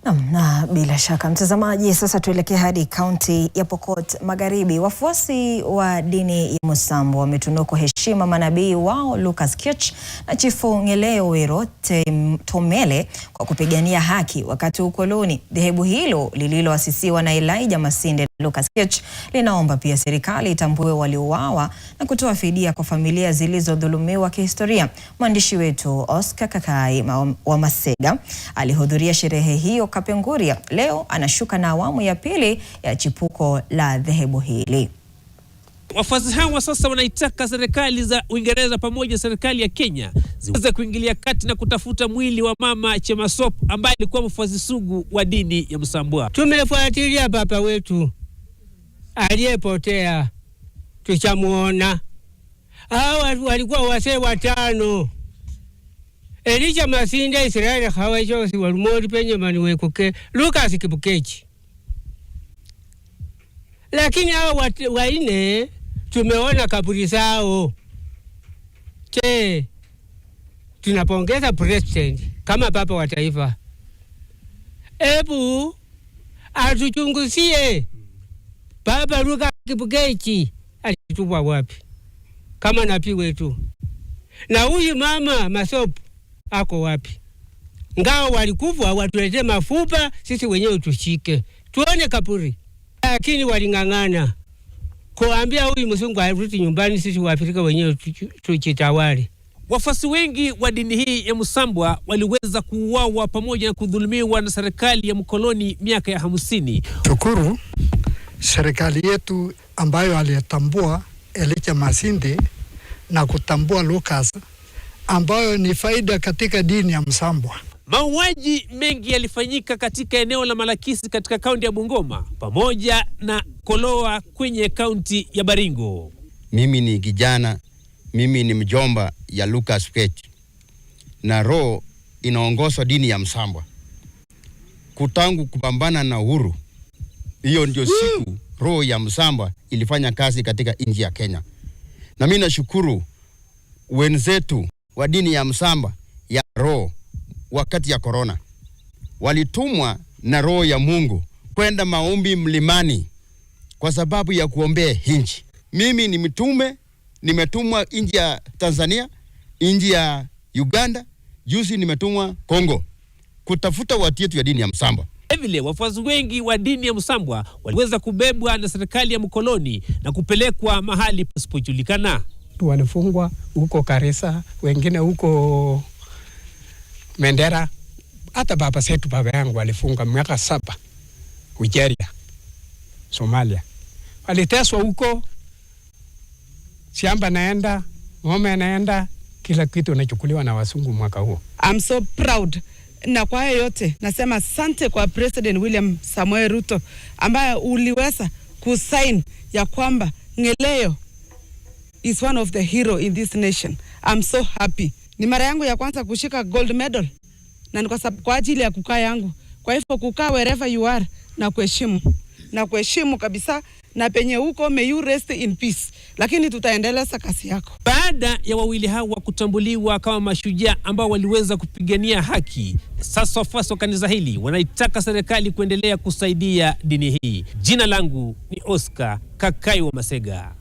Na bila shaka mtazamaji, sasa tuelekee hadi kaunti ya Pokot Magharibi. Wafuasi wa dini ya Musambu wametunuku heshima manabii wao Lucas Kirch na Chifu Ngeleo Wero Tomele kwa kupigania haki wakati wa ukoloni. Dhehebu hilo lililoasisiwa na Elijah Masinde na Lucas Kirch linaomba pia serikali itambue waliouawa na kutoa fidia kwa familia zilizodhulumiwa kihistoria. Mwandishi wetu Oscar Kakai wa Masega alihudhuria sherehe hiyo Kapenguria. Leo anashuka na awamu ya pili ya chipuko la dhehebu hili. Wafuasi hawa sasa wanaitaka serikali za Uingereza pamoja serikali ya Kenya ziweze kuingilia kati na kutafuta mwili wa mama Chemasop ambaye alikuwa mfuasi sugu wa dini ya Msambwa. Tumefuatilia baba wetu aliyepotea, tuchamuona. Hawa walikuwa wazee watano. Elijah Masinde, Israeli Hawajosi, Walumori penye maniwekuke, Lucas Kibukechi. Lakini hawa waine tumeona kaburi zao. Tunapongeza president kama baba wa taifa. Ebu atuchunguzie baba Lucas Kibukechi alitupwa wapi kama nabii wetu, na huyu mama Masop ako wapi? Ngao walikufa watuletee mafupa sisi wenyewe tushike tuone kaburi. Lakini walingangana kuambia huyu mzungu arudi nyumbani, sisi wa Afrika wenyewe tujitawale. Wafuasi wengi wa dini hii ya Musambwa waliweza kuuawa pamoja na kudhulumiwa na serikali ya mkoloni miaka ya 50. Shukuru serikali yetu ambayo aliyetambua Elijah Masinde na kutambua Lucas, ambayo ni faida katika dini ya Msambwa. Mauaji mengi yalifanyika katika eneo la Malakisi katika kaunti ya Bungoma pamoja na Koloa kwenye kaunti ya Baringo. Mimi ni kijana, mimi ni mjomba ya Lucas Kirch, na roho inaongozwa dini ya Msambwa. Kutangu kupambana na uhuru, hiyo ndio siku roho ya Msambwa ilifanya kazi katika nchi ya Kenya. Na mimi nashukuru wenzetu wa dini ya Msambwa ya roho wakati ya corona walitumwa na roho ya Mungu kwenda maombi mlimani kwa sababu ya kuombea nchi. Mimi ni mtume, nimetumwa nchi ya Tanzania, nchi ya Uganda, juzi nimetumwa Kongo kutafuta watu wetu ya dini ya Msambwa. Vile wafuasi wengi wa dini ya Msambwa waliweza kubebwa na serikali ya mkoloni na kupelekwa mahali pasipojulikana. Walifungwa huko Garissa, wengine huko Mendera. Hata baba yangu walifunga miaka 7 Nigeria, Somalia. Waliteswa huko, shamba naenda, ng'ombe naenda, kila kitu nachukuliwa na wasungu mwaka huo. I'm so proud. Na kwa yote nasema asante kwa President William Samoei Ruto ambaye uliweza kusign ya kwamba Ngeleo is one of the hero in this nation. I'm so happy. Ni mara yangu ya kwanza kushika gold medal na ni kwa ajili ya kukaa yangu. Kwa hivyo kukaa wherever you are na kuheshimu kabisa, na penye huko may you rest in peace. Lakini tutaendeleza kazi yako. Baada ya wawili hawa kutambuliwa kama mashujaa ambao waliweza kupigania haki, sasa wafuasi wa kanisa hili wanaitaka serikali kuendelea kusaidia dini hii. Jina langu ni Oscar Kakai wa Masega.